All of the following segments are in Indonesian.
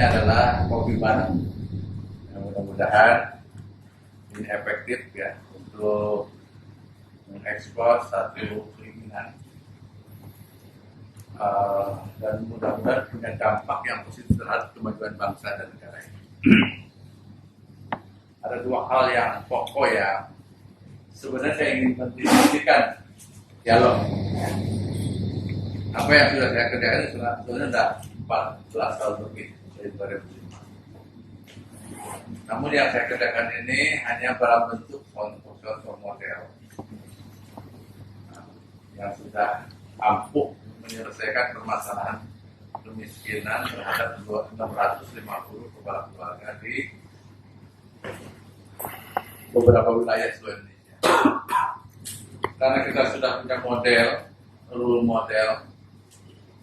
Caranya adalah kopi bareng. Mudah-mudahan ini efektif ya untuk mengekspor satu keinginan dan mudah-mudahan punya dampak yang positif terhadap kemajuan bangsa dan negara ini. Ada dua hal yang pokok yang sebenarnya saya ingin mendiskusikan dialog. Apa yang sudah saya kerjakan sebenarnya sudah 14 tahun lebih dari 2005. Namun yang saya kerjakan ini hanya dalam bentuk contoh model yang sudah ampuh menyelesaikan permasalahan kemiskinan terhadap 650 kepala keluarga di beberapa wilayah seluruh Indonesia. Karena kita sudah punya model, role model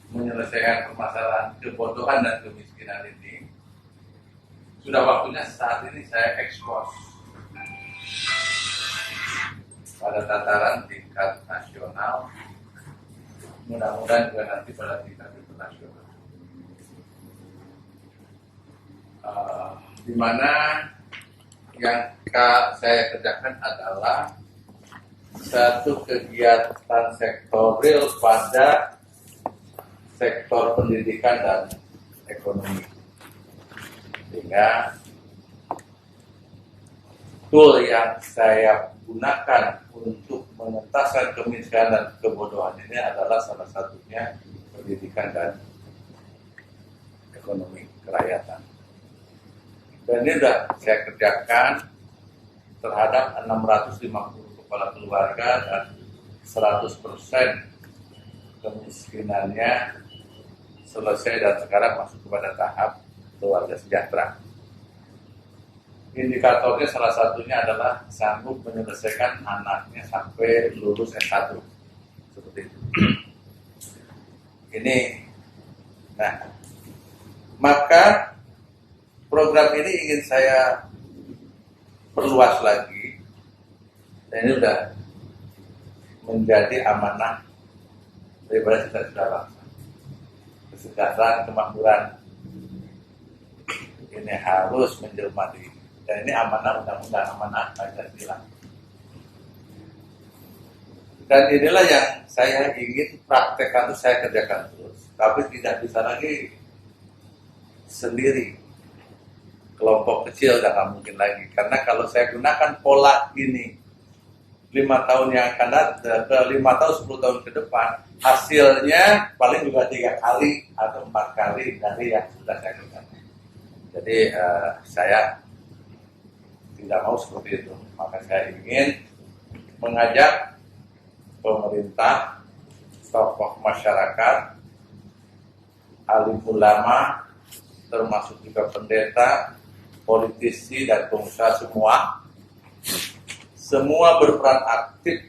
menyelesaikan permasalahan kebodohan dan kemiskinan ini, sudah waktunya saat ini saya ekspos pada tataran tingkat nasional, mudah-mudahan juga nanti pada tingkat internasional. Di mana yang saya kerjakan adalah satu kegiatan sektorial pada sektor pendidikan dan ekonomi, sehingga tool yang saya gunakan untuk mengentaskan kemiskinan dan kebodohan ini adalah salah satunya pendidikan dan ekonomi kerakyatan. Dan ini sudah saya kerjakan terhadap 650 kepala keluarga dan 100% kemiskinannya selesai dan sekarang masuk kepada tahap keluarga sejahtera. Indikatornya salah satunya adalah sanggup menyelesaikan anaknya sampai lulus S1. Seperti itu. Ini, nah, maka program ini ingin saya perluas lagi, dan ini sudah menjadi amanah daripada cita-cita bangsa. Kesejahteraan, kemakmuran ini harus menjelma di, dan ini amanah undang-undang, amanah Pancasila. Dan inilah yang saya ingin praktekkan, itu saya kerjakan terus, tapi tidak bisa lagi sendiri. Kelompok kecil tidak mungkin lagi, karena kalau saya gunakan pola ini 5 tahun yang akan datang, 5 tahun 10 tahun ke depan, hasilnya paling juga 3 kali atau 4 kali dari yang sudah saya kerjakan. Jadi saya tidak mau seperti itu, maka saya ingin mengajak pemerintah, tokoh masyarakat, alim ulama, termasuk juga pendeta, politisi dan pengusaha semua berperan aktif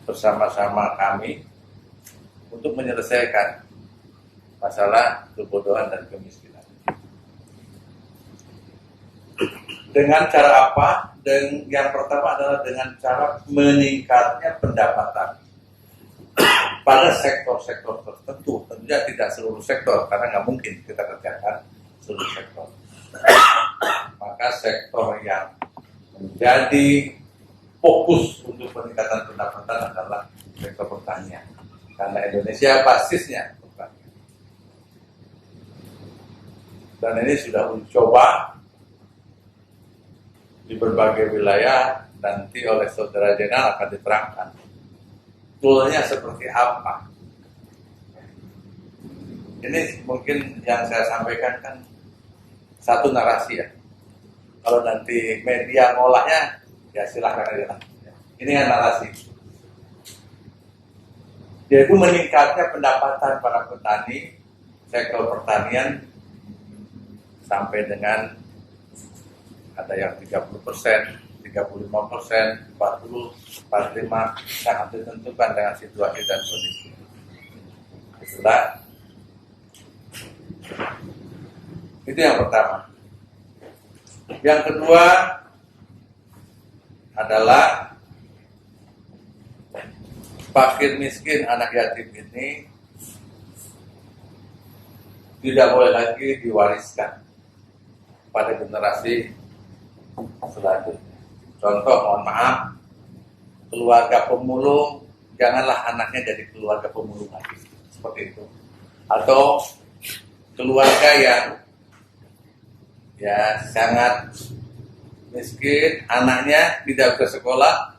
bersama-sama kami untuk menyelesaikan masalah kebodohan dan kemiskinan. Dengan cara apa? Dan yang pertama adalah dengan cara meningkatnya pendapatan pada sektor-sektor tertentu. Tentunya tidak seluruh sektor, karena nggak mungkin kita kerjakan seluruh sektor. Maka sektor yang menjadi fokus untuk peningkatan pendapatan adalah sektor pertanian, karena Indonesia basisnya pertanian. Dan ini sudah dicoba di berbagai wilayah, nanti oleh saudara jenderal akan diterangkan toolnya seperti apa. Ini mungkin yang saya sampaikan kan satu narasi ya. Kalau nanti media ngolahnya, ya silahkan aja. Ini kan narasi. Yaitu meningkatnya pendapatan para petani, sektor pertanian, sampai dengan ada yang 30%, 35%, 40%, 45%, sangat ditentukan dengan situasi dan kondisi. Itulah. Itu yang pertama. Yang kedua adalah fakir miskin anak yatim ini tidak boleh lagi diwariskan pada generasi selanjutnya. Contoh, mohon maaf, keluarga pemulung, janganlah anaknya jadi keluarga pemulung lagi, seperti itu. Atau keluarga yang ya sangat miskin, anaknya tidak bersekolah,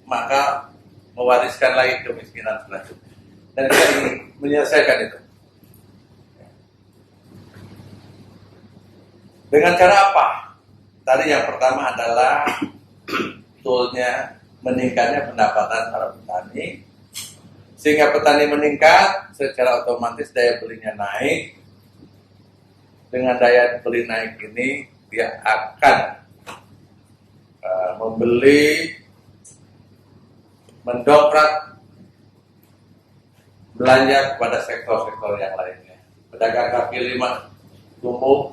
maka mewariskan lagi kemiskinan selanjutnya. Dan kita ingin menyelesaikan itu. Dengan cara apa? Tadi yang pertama adalah toolnya meningkatnya pendapatan para petani, sehingga petani meningkat, secara otomatis daya belinya naik. Dengan daya beli naik ini, dia akan membeli, mendongkrak belanja kepada sektor-sektor yang lainnya. Pedagang kaki lima tumbuh,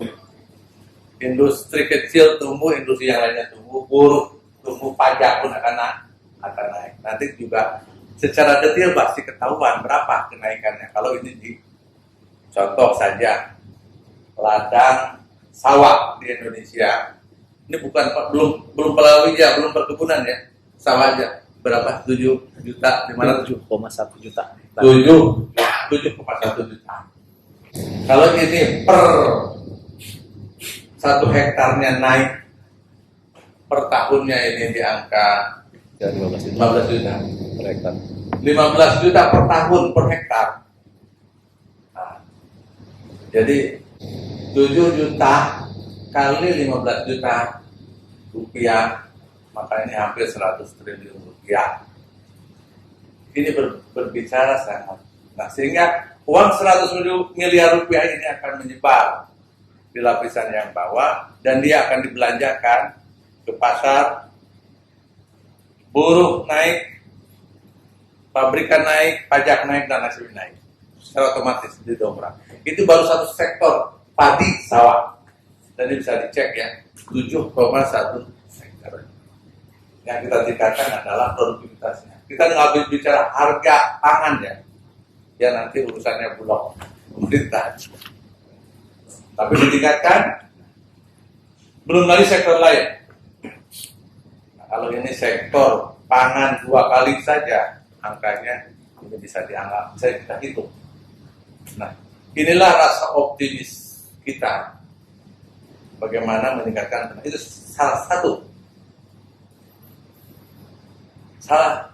industri kecil tumbuh, industri yang lainnya tumbuh, buruh tumbuh, pajak pun akan naik. Nanti juga secara detail pasti ketahuan berapa kenaikannya. Kalau ini di contoh saja ladang sawah di Indonesia. Ini bukan belum palawija, belum perkebunan ya, sawah aja. Berapa? 7,1 juta. 7,1 juta. Kalau ini per 1 hektarnya naik per tahunnya ini di angka 15 juta per hektar. 15 juta per tahun per hektar. Nah, jadi 7 juta kali 15 juta rupiah, maka ini hampir 100 triliun rupiah. Ini berbicara sangat. Nah, sehingga uang 100 miliar rupiah ini akan menyebar di lapisan yang bawah, dan dia akan dibelanjakan ke pasar, buruh naik, pabrikan naik, pajak naik, dan hasil naik. Secara otomatis didongkrak. Itu baru satu sektor, padi, sawah. Dan ini bisa dicek ya, 7,1 hektar. Yang kita tingkatkan adalah produktivitasnya. Kita nggak bicara harga pangan ya, ya nanti urusannya Bulog pemerintah. Tapi ditingkatkan, belum lagi sektor lain. Nah, kalau ini sektor pangan 2 kali saja, angkanya ini bisa dianggap, bisa kita hitung. Nah, inilah rasa optimis kita. Bagaimana meningkatkan, itu salah satu. Salah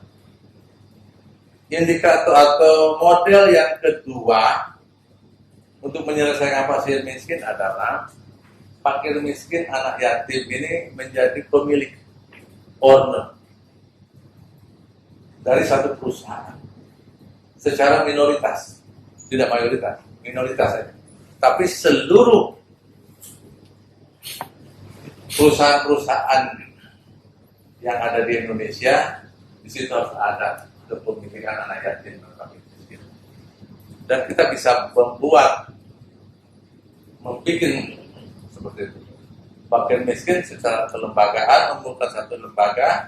indikator atau model yang kedua untuk menyelesaikan fakir miskin adalah fakir miskin anak yatim ini menjadi pemilik, owner dari satu perusahaan secara minoritas, tidak mayoritas, minoritas saja. Tapi seluruh perusahaan-perusahaan yang ada di Indonesia, di situ harus ada kepemilikan anak yatim dan fakir miskin. Dan kita bisa membuat seperti itu. Fakir miskin secara kelembagaan, membuat satu lembaga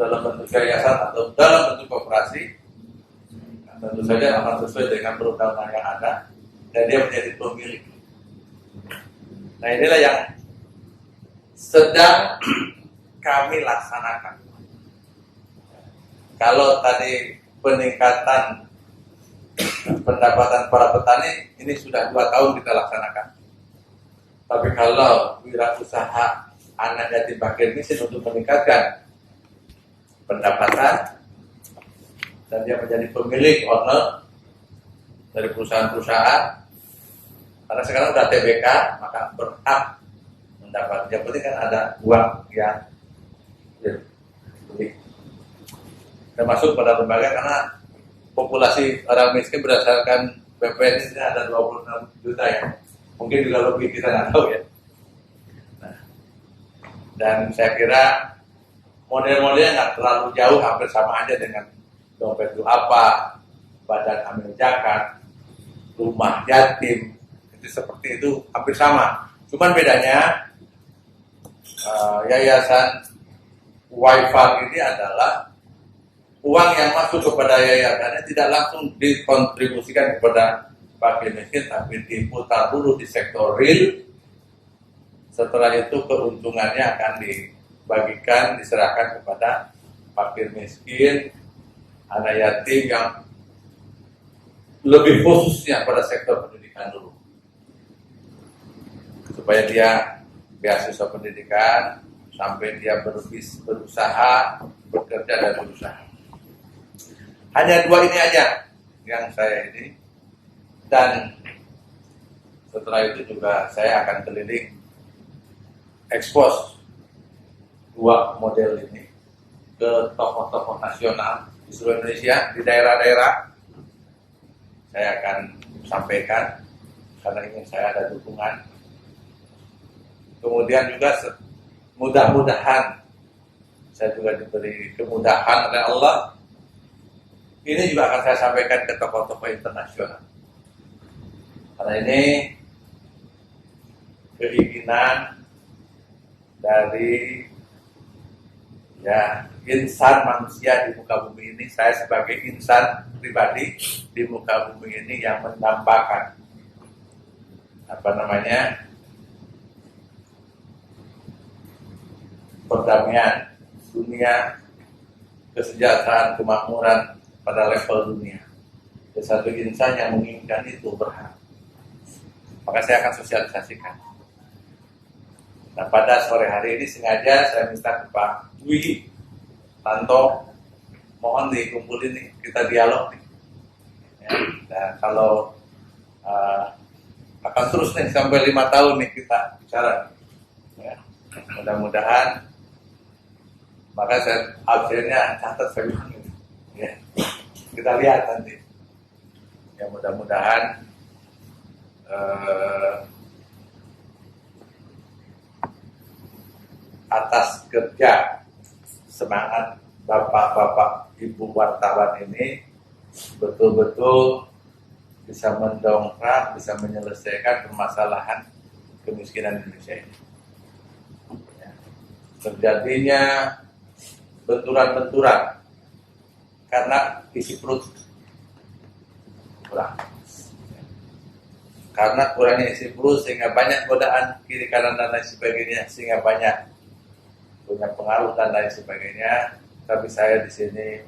dalam bentuk yayasan atau dalam bentuk koperasi, tentu saja akan sesuai dengan perundang-undangan yang ada, dan dia menjadi pemilik. Nah, inilah yang sedang kami laksanakan. Kalau tadi peningkatan pendapatan para petani ini sudah 2 tahun kita laksanakan. Tapi kalau wirausaha anak yatim fakir miskin untuk meningkatkan pendapatan dan dia menjadi pemilik, owner dari perusahaan-perusahaan, karena sekarang sudah TBK, maka berhak mendapat. Yang penting kan ada uang yang dibeli. Termasuk pada lembaga, karena populasi orang miskin berdasarkan BPS ini ada 26 juta ya. Mungkin juga lebih, kita nggak tahu ya. Nah, dan saya kira model-modelnya nggak terlalu jauh, hampir sama aja dengan dompet itu apa, badan amil zakat, rumah yatim, itu seperti itu hampir sama. Cuman bedanya yayasan Waifak ini adalah uang yang masuk kepada yayasannya tidak langsung dikontribusikan kepada fakir miskin, tapi diputar dulu di sektor real. Setelah itu keuntungannya akan dibagikan, diserahkan kepada fakir miskin, anak yatim yang lebih khususnya pada sektor pendidikan dulu, supaya dia beasiswa pendidikan sampai dia berusaha, bekerja dan berusaha. Hanya 2 ini aja yang saya ini, dan setelah itu juga saya akan keliling ekspos 2 model ini ke tokoh-tokoh nasional di seluruh Indonesia, di daerah-daerah. Saya akan sampaikan karena ingin saya ada dukungan. Kemudian juga mudah-mudahan saya juga diberi kemudahan oleh Allah. Ini juga akan saya sampaikan ke tokoh-tokoh internasional. Karena ini keinginan dari insan manusia di muka bumi ini, saya sebagai insan pribadi di muka bumi ini yang menambahkan perdamaian dunia, kesejahteraan, kemakmuran pada level dunia. Dan satu insan yang menginginkan itu berhak. Maka saya akan sosialisasikan. Nah, pada sore hari ini sengaja saya minta ke Pak Dwi Tanto, mohon dikumpulin nih, kita dialog nih. Ya, nah, kalau akan terus nih sampai 5 tahun nih kita bicara. Ya, mudah-mudahan, maka saya akhirnya catat saya bilang gitu. Ya, kita lihat nanti. Ya, mudah-mudahan atas kerja semangat bapak-bapak ibu wartawan ini betul-betul bisa mendongkrak, bisa menyelesaikan permasalahan kemiskinan Indonesia ini. Ya. Terjadinya benturan-benturan karena isi perut kurang. Karena kurangnya isi perut sehingga banyak godaan kiri kanan dan lain sebagainya, sehingga banyak punya pengaruh dan lain sebagainya. Tapi saya di sini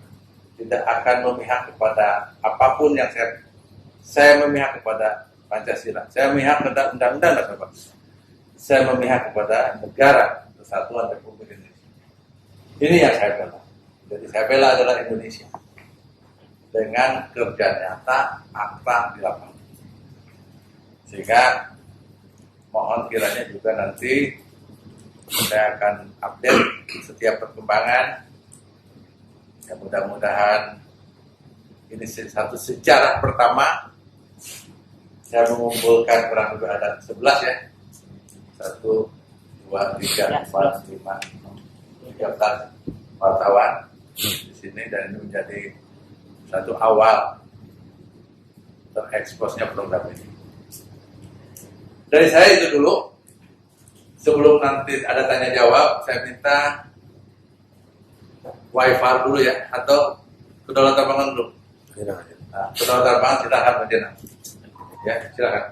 tidak akan memihak kepada apapun yang saya memihak kepada Pancasila. Saya memihak kepada Undang-Undang Dasar Bangsa. Saya memihak kepada negara Kesatuan Republik Indonesia. Ini yang saya bela. Jadi saya bela adalah Indonesia dengan kerja nyata, akta di lapangan. Sehingga mohon kiranya juga nanti saya akan update setiap perkembangan. Ya, mudah-mudahan ini satu sejarah pertama saya mengumpulkan kurang lebih ada 11 ya. 1, 2, 3, 4, 5, 13 wartawan di sini, dan ini menjadi satu awal tereksposnya program ini. Dari saya itu dulu. Sebelum nanti ada tanya jawab, saya minta wifi dulu ya, atau kedaulatan pangan dulu. Nah, kedaulatan pangan silakan, ya silakan.